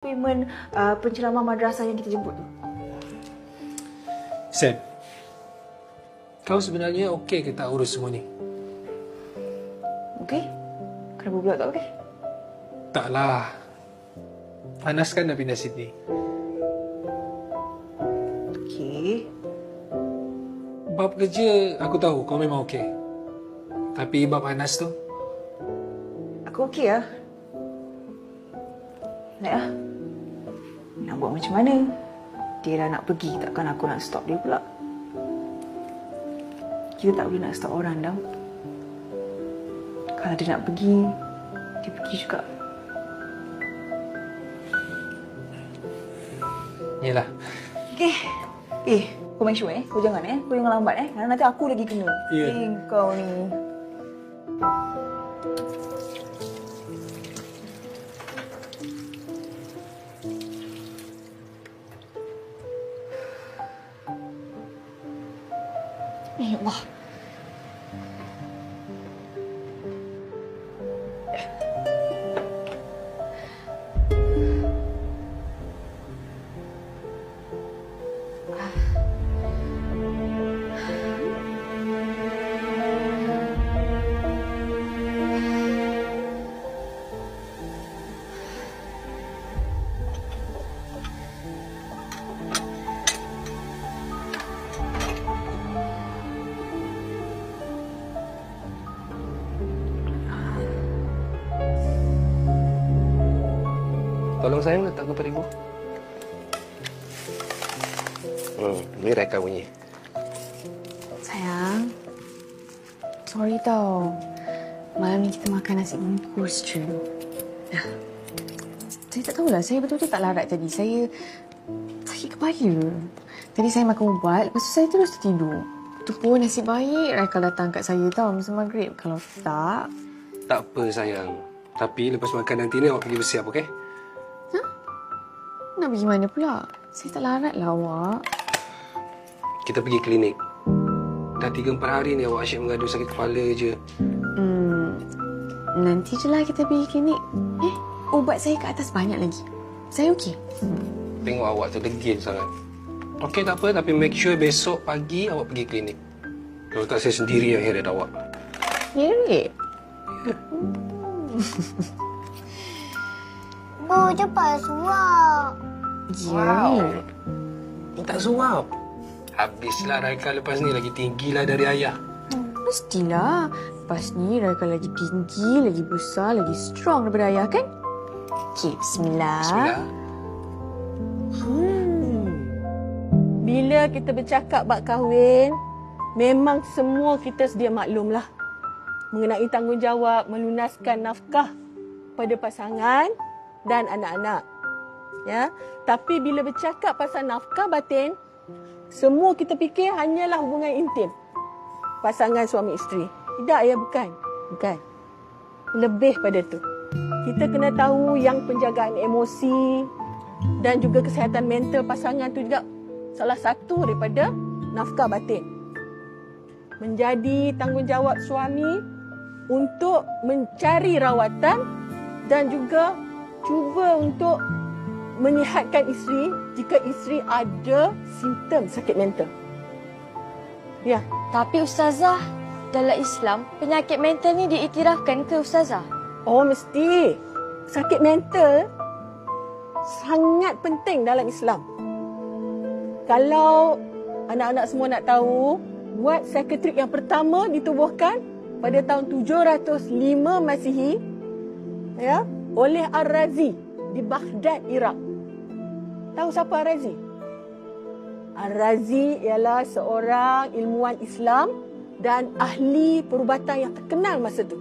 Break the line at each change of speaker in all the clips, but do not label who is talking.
Payment penceramah madrasah yang kita jemput tu.
Sam, kau sebenarnya okey ke tak urus semua ni?
Okey? Kenapa pula tak okey?
Taklah. Anas kan dah pindah Sydney.
Okey.
Bab kerja, aku tahu kau memang okey. Tapi bab Anas tu,
Aku okey lah. Naik lah. Nak buat macam mana? Dia dah nak pergi, takkan aku nak stop dia pula. Kita tak boleh nak stop orang dah. Kalau dia nak pergi, dia pergi juga.
yelah.
Okey. Kau make sure Kau jangan Kau jangan lambat Kerana nanti aku lagi kena.
Ya.
Kau ni. Allah.
Tolong sayang letak kepada ibu. Ni Reka bunyi.
Sayang, sorry tau. Malam ni kita makan nasi bungkus je. Saya tak tahulah, saya betul-betul tak larat tadi. Saya sakit kepala. Tadi saya makan ubat, lepas tu saya terus tertidur. Tu pun nasib baik Raikal datang kat saya tau masa maghrib. Kalau tak...
Tak apa sayang. Tapi lepas makan nanti ni awak pergi bersiap, okey?
Nak pergi mana pula? Saya tak larat lah awak.
Kita pergi klinik. Dah 3-4 hari ni awak asyik mengadu sakit kepala je.
Nanti je lah kita pergi klinik. Ubat saya kat atas banyak lagi. Saya okey.
Tengok awak tu degil sangat. Okey tak apa, tapi make sure besok pagi awak pergi klinik. Kalau tak saya sendiri yang heret awak.
Heret?
Bu, cepat suap.
Wow.
Tak suap. Habislah Raika lepas ni lagi tinggilah dari ayah.
Mestilah. Lepas ni Raikal lagi tinggi, lagi besar, lagi strong daripada ayah kan? Okey, bismillah.
Bismillah.
Bila kita bercakap bab kahwin, memang semua kita sedia maklumlah mengenai tanggungjawab melunaskan nafkah pada pasangan dan anak-anak. Ya, tapi bila bercakap pasal nafkah batin, semua kita fikir hanyalah hubungan intim pasangan suami isteri. Tidak ya, bukan. Lebih pada tu. Kita kena tahu yang penjagaan emosi dan juga kesihatan mental pasangan tu juga salah satu daripada nafkah batin. Menjadi tanggungjawab suami untuk mencari rawatan dan juga cuba untuk menyihatkan isteri jika isteri ada simptom sakit mental. Ya.
Tapi Ustazah, dalam Islam, penyakit mental ni diiktirafkan ke Ustazah?
Oh, mesti. Sakit mental sangat penting dalam Islam. Kalau anak-anak semua nak tahu, ward psikiatrik yang pertama ditubuhkan pada tahun 705 Masihi, ya, oleh Ar-Razi di Baghdad, Iraq. Tahu siapa Ar-Razi? Ar-Razi ialah seorang ilmuwan Islam dan ahli perubatan yang terkenal masa tu.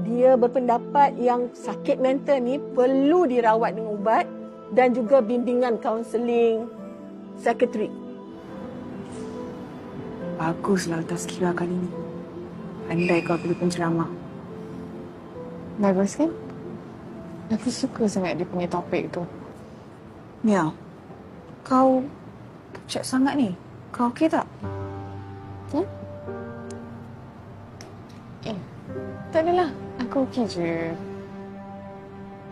Dia berpendapat yang sakit mental ni perlu dirawat dengan ubat dan juga bimbingan kaunseling psikiatrik.
Baguslah tazkirah kali ni. Andai kau pergi penceramah.
Bagus kan? Aku suka sangat dia punya topik tu.
Ya. Kau pucat sangat ni. Kau okey tak?
Tak adalah. Aku okey je.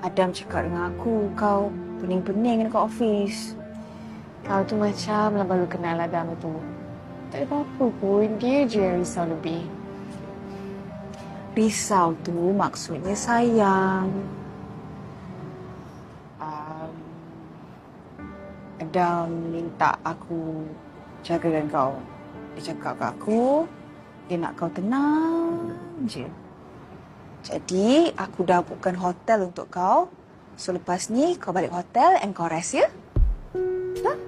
Adam cakap dengan aku, kau pening-pening dekat office.
Kau tu macam lah baru kenal Adam tu. Tak ada apa-apa pun, dia je yang risau lebih.
Risau tu maksudnya sayang. Adam minta aku jagakan kau. Dia cakap kat aku, dia nak kau tenang je. Jadi, aku dah bookkan hotel untuk kau. So, lepas ni kau balik hotel and kau rest, ya?
Dah?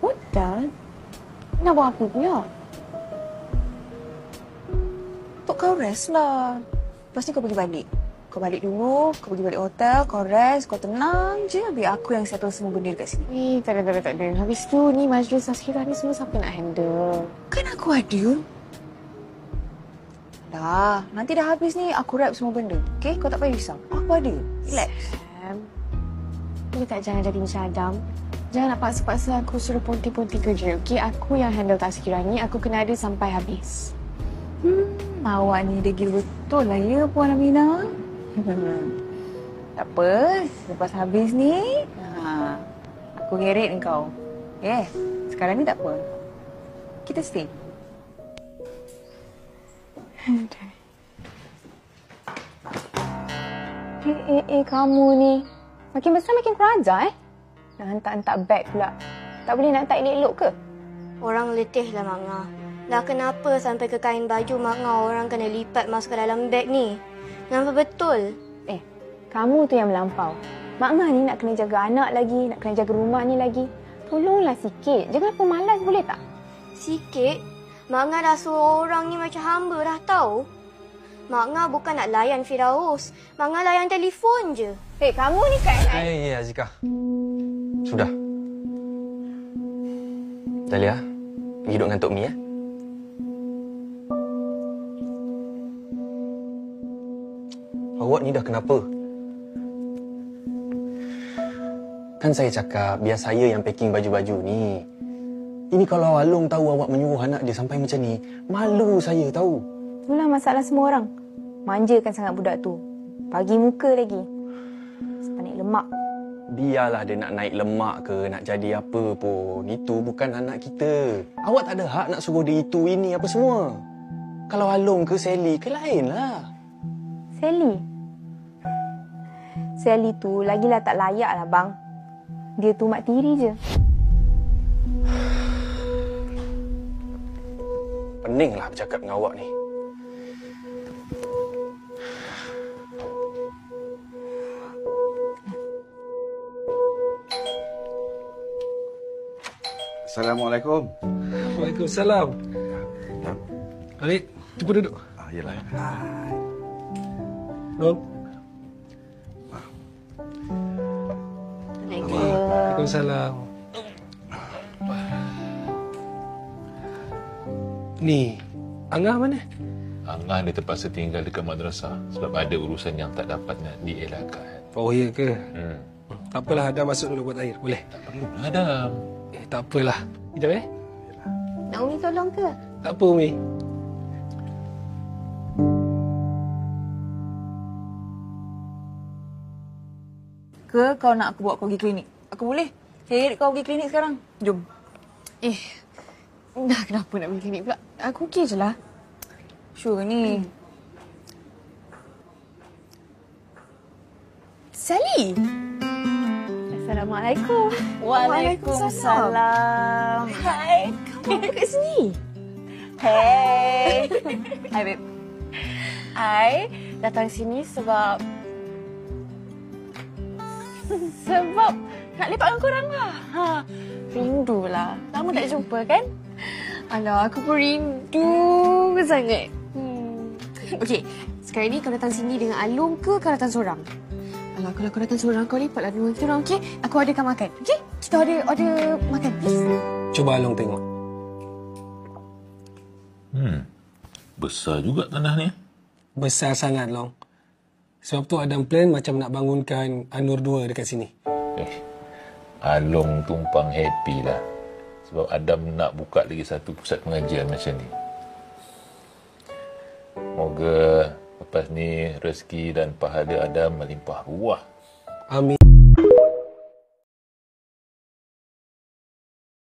Hotel? Nak buat apa pula?
Untuk kau rest lah. Lepas ni kau pergi balik. Kau balik dulu, kau pergi balik hotel, kau rest, kau tenang je. Biar aku yang settle semua benda dekat sini.
Tak ada. Habis tu ni majlis tazkirah ni semua siapa nak handle?
Kan aku ada. Dah, nanti dah habis ni aku wrap semua benda. Okay? Kau tak payah risau. Aku ada. Relax.
Sam, boleh tak jangan jadi macam Adam? Jangan nak paksa-paksa aku suruh ponti-ponti kerja, okay? Aku yang handle tazkirah ni, aku kena ada sampai habis.
Awak ni degil betul lah ya, Puan Aminah. Tak apa, lepas habis ni, aku heret kau. Sekarang ni tak apa. Kita stay.
Kamu ni. Makin besar makin kurang ajar, Nak hantar-hantar beg pula. Tak boleh nak hantar elok-elok ke?
Orang letih lah, Mak Ngah. Dah kenapa sampai ke kain baju Mak Ngah orang kena lipat masuk ke dalam beg ni? Nampak betul?
Kamu tu yang melampau. Mak Ngah ni nak kena jaga anak lagi, nak kena jaga rumah ni lagi. Tolonglah sikit. Jangan pemalas boleh tak?
Sikit? Mak Ngah dah suruh orang ni macam hamba dah tahu. Mak Ngah bukan nak layan Firaus. Mak Ngah layan telefon je.
Kamu ni kan...
Azika. Sudah. Dahlia, pergi duduk dengan Tok Mi, ya? Awak ni dah kenapa? Kan saya cakap biar saya yang packing baju-baju ni. Ini kalau Along tahu awak menyuruh anak dia sampai macam ni, malu saya tahu.
Itulah masalah semua orang. Manjakan sangat budak tu. Pagi muka lagi. Sepanik lemak.
Biarlah dia nak naik lemak ke, nak jadi apa pun. Itu bukan anak kita. Awak tak ada hak nak suruh dia itu, ini, apa semua. Kalau Along ke Sally ke lain lah.
Sally tu lagilah tak layak lah, bang. Dia tu mak tiri je.
Peninglah bercakap dengan awak ni.
Assalamualaikum.
Waalaikumsalam. Alik, cuba duduk.
Yalah.
Long. Waalaikumsalam. Ni, Angah mana?
Angah dia terpaksa tinggal dekat madrasah sebab ada urusan yang tak dapat nak dielakkan.
Oh, ya ke? Tak apalah, Adam masuk dulu buat air. Boleh?
Tak perlu Adam.
Tak apalah. Sekejap,
Nak Umi tolong ke?
Tak apa, Umi.
Ke kau nak aku bawa kau pergi klinik? Aku boleh. Heret kau pergi klinik sekarang. Jom.
Dah kenapa nak pergi klinik pula? Aku okey je lah.
Sure ni.
Sally!
Assalamualaikum.
Waalaikumsalam.
Hai, kamu kat sini?
Hey. Hai, babe.
I datang sini sebab nak lepak dengan korang lah. Rindu lah. Lama tak jumpa kan? Alah, aku pun rindu sangat. Okey, sekarang ni kau datang sini dengan Alung ke kau datang seorang? Alah, kalau kau datang seorang, kau lipatlah dengan kita orang, okey? Aku orderkan makan, okey? Kita order makan, please.
Cuba Along tengok.
Besar juga tanah ni.
Besar sangat, Long. Sebab tu Adam plan macam nak bangunkan Anur 2 dekat sini.
Along tumpang happy lah. Sebab Adam nak buka lagi satu pusat pengajian macam ni. Moga Lepas ni rezeki dan pahala Adam melimpah ruah.
Amin.